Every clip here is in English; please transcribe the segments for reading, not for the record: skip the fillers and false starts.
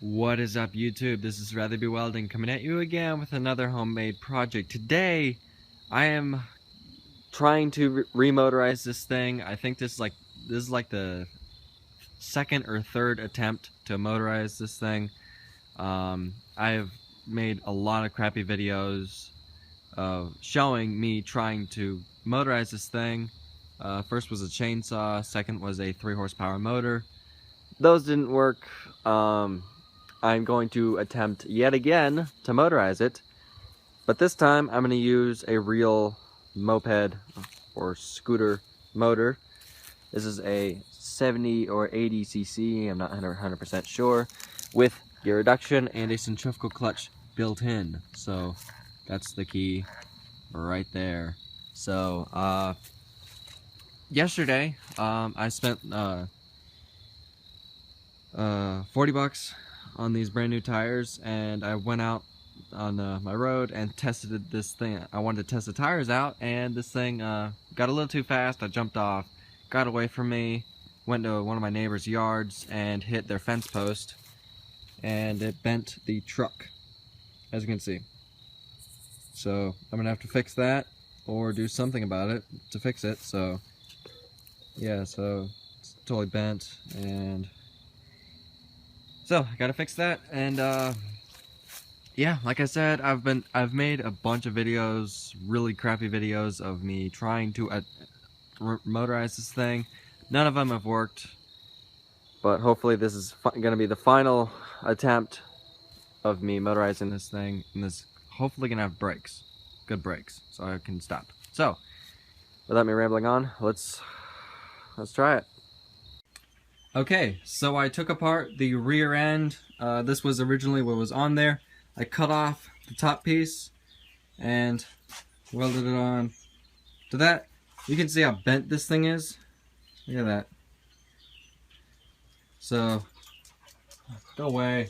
What is up, YouTube? This is Rather Be Welding coming at you again with another homemade project. Today I am trying to remotorize this thing. I think this is like the second or third attempt to motorize this thing. I've made a lot of crappy videos showing me trying to motorize this thing. First was a chainsaw, second was a 3 horsepower motor. Those didn't work. I'm going to attempt yet again to motorize it, but this time I'm going to use a real moped or scooter motor. This is a 70 or 80 cc, I'm not 100% sure, with gear reduction and a centrifugal clutch built in. So that's the key right there. So yesterday I spent 40 bucks on these brand new tires, and I went out on my road and tested this thing. I wanted to test the tires out, and this thing got a little too fast. I jumped off, got away from me, went to one of my neighbor's yards and hit their fence post, and it bent the truck, as you can see. So I'm gonna have to fix that or do something about it to fix it. So yeah, so it's totally bent, and so I gotta fix that. And yeah, like I said, I've made a bunch of videos, really crappy videos of me trying to motorize this thing. None of them have worked, but hopefully this is gonna be the final attempt of me motorizing this thing, and this hopefully gonna have brakes, good brakes, so I can stop. So without me rambling on, let's try it. Okay, so I took apart the rear end. This was originally what was on there. I cut off the top piece and welded it on to that. You can see how bent this thing is. Look at that. So, go away.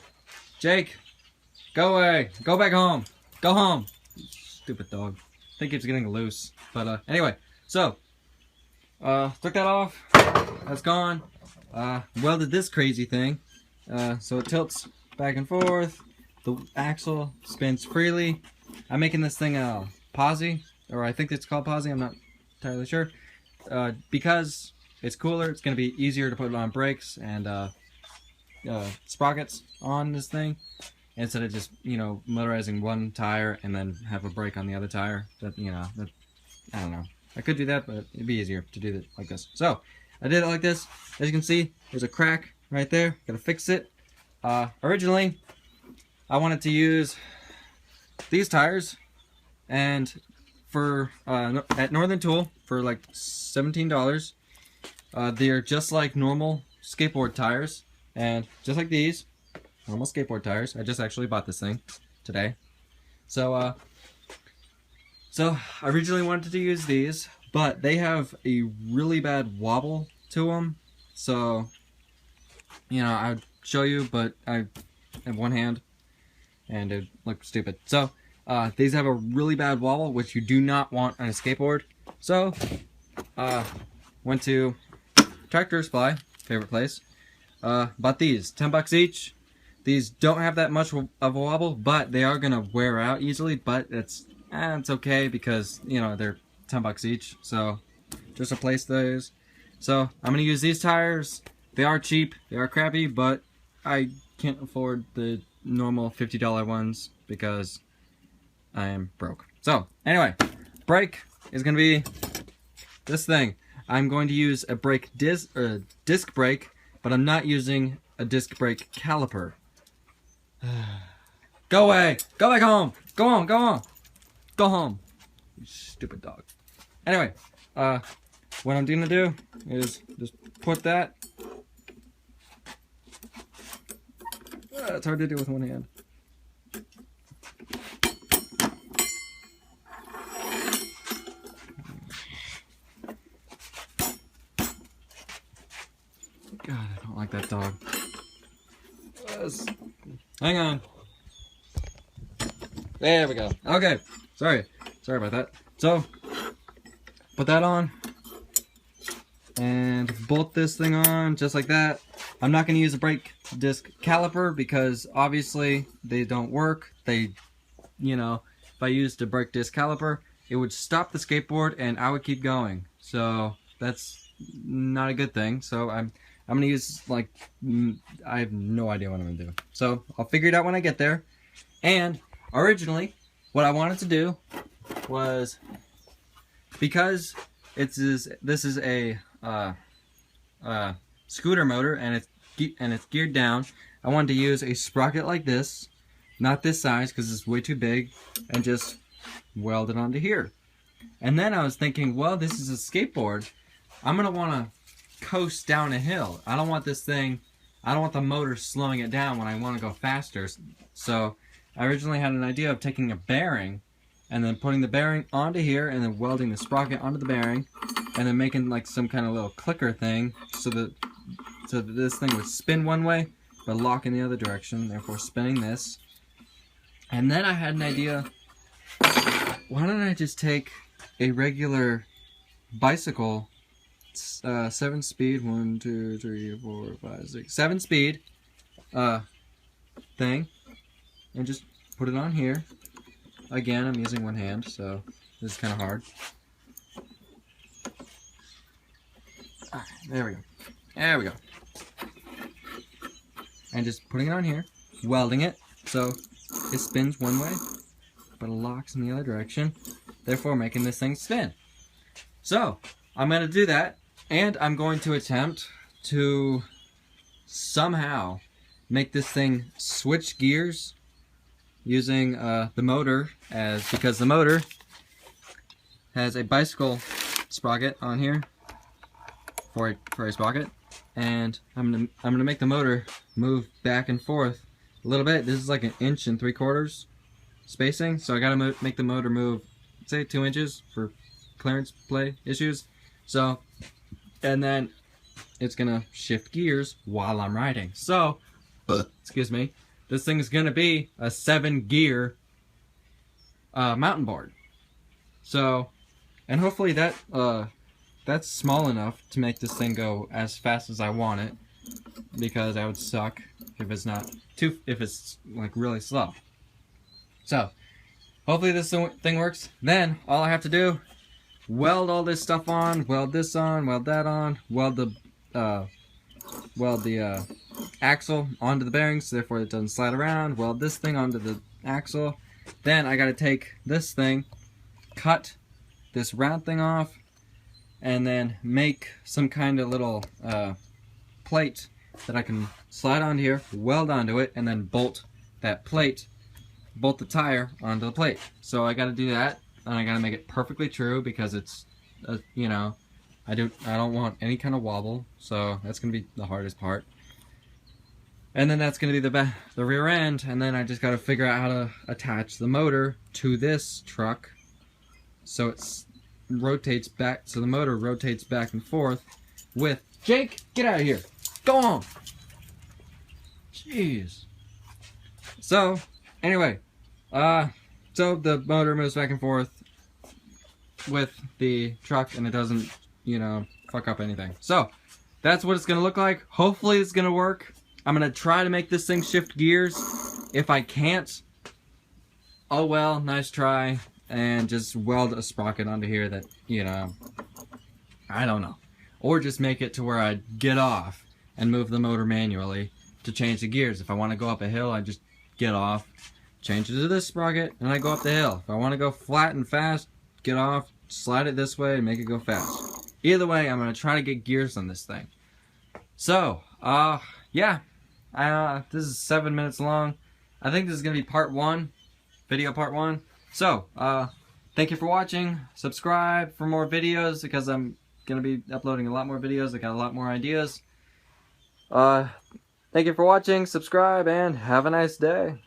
Jake, go away. Go back home. Go home. Stupid dog. I think it's getting loose. But anyway, so, took that off. That's gone. Welded this crazy thing, so it tilts back and forth. The axle spins freely. I'm making this thing a posi, or I think it's called posi, I'm not entirely sure. Because it's cooler, it's going to be easier to put on brakes and sprockets on this thing, instead of just, you know, motorizing one tire and then have a brake on the other tire. That, you know, that, I don't know. I could do that, but it'd be easier to do it like this. So I did it like this. As you can see, there's a crack right there. Gotta fix it. Originally, I wanted to use these tires, and for at Northern Tool for like $17. They're just like normal skateboard tires, and just like these normal skateboard tires. I just actually bought this thing today. So I originally wanted to use these, but they have a really bad wobble to them. So, you know, I'd show you, but I have one hand and it looks stupid. So, these have a really bad wobble, which you do not want on a skateboard. So, went to Tractor Supply, favorite place. Bought these, 10 bucks each. These don't have that much of a wobble, but they are gonna wear out easily, but it's okay because, you know, they're 10 bucks each. So, just replace those. So, I'm gonna use these tires. They are cheap, they are crappy, but I can't afford the normal $50 ones because I am broke. So, anyway, brake is gonna be this thing. I'm going to use a disc brake, but I'm not using a disc brake caliper. Go away! Go back home! Go on! Go on! Go home! You stupid dog. Anyway, what I'm gonna do is just put that. It's hard to do with one hand. God, I don't like that dog. Hang on. There we go. Okay. Sorry about that. So, put that on and bolt this thing on just like that. I'm not going to use a brake disc caliper because obviously they don't work. They, you know, if I used a brake disc caliper, it would stop the skateboard and I would keep going. So that's not a good thing. So I'm gonna use, like, I have no idea what I'm gonna do. So I'll figure it out when I get there. And originally, what I wanted to do was, because this is a scooter motor and it's geared down, I wanted to use a sprocket like this, not this size because it's way too big, and just weld it onto here. And then I was thinking, well, this is a skateboard. I'm gonna want to coast down a hill. I don't want the motor slowing it down when I want to go faster. So I originally had an idea of taking a bearing and then putting the bearing onto here and then welding the sprocket onto the bearing and then making like some kind of little clicker thing so that this thing would spin one way but lock in the other direction, therefore spinning this. And then I had an idea, why don't I just take a regular bicycle, 7-speed, 1, 2, 3, 4, 5, 6, 7-speed thing, and just put it on here. Again, I'm using one hand, so this is kind of hard. Alright, there we go. There we go. And just putting it on here, welding it, so it spins one way, but it locks in the other direction, therefore making this thing spin. So, I'm going to do that, and I'm going to attempt to somehow make this thing switch gears using the motor, because the motor has a bicycle sprocket on here for a sprocket, and I'm gonna make the motor move back and forth a little bit. This is like 1 3/4 inch spacing, so I gotta make the motor move, say 2 inches for clearance play issues. So, and then it's gonna shift gears while I'm riding. So, excuse me, this thing is gonna be a 7-gear mountain board. So, and hopefully that's small enough to make this thing go as fast as I want it, because that would suck if it's like really slow. So, hopefully this thing works. Then all I have to do, weld all this stuff on, weld this on, weld that on, weld the axle onto the bearings, so therefore it doesn't slide around, weld this thing onto the axle. Then I gotta take this thing, cut this round thing off, and then make some kind of little plate that I can slide onto here, weld onto it, and then bolt that plate, bolt the tire onto the plate. So I gotta do that, and I gotta make it perfectly true, because it's, you know, I don't want any kind of wobble, so that's gonna be the hardest part. And then that's gonna be the rear end, and then I just gotta figure out how to attach the motor to this truck, so it's rotates back, so the motor rotates back and forth with, Jake, get out of here, go on. Jeez. So anyway, so the motor moves back and forth with the truck, and it doesn't, you know, fuck up anything. So that's what it's gonna look like. Hopefully it's gonna work. I'm gonna try to make this thing shift gears. If I can't, oh well, nice try, and just weld a sprocket onto here that, you know, I don't know. Or just make it to where I get off and move the motor manually to change the gears. If I want to go up a hill, I just get off, change it to this sprocket, and I go up the hill. If I want to go flat and fast, get off, slide it this way, and make it go fast. Either way, I'm going to try to get gears on this thing. So, yeah. This is 7 minutes long. I think this is going to be part 1, video part 1. So, thank you for watching. Subscribe for more videos, because I'm going to be uploading a lot more videos. I got a lot more ideas. Thank you for watching. Subscribe, and have a nice day.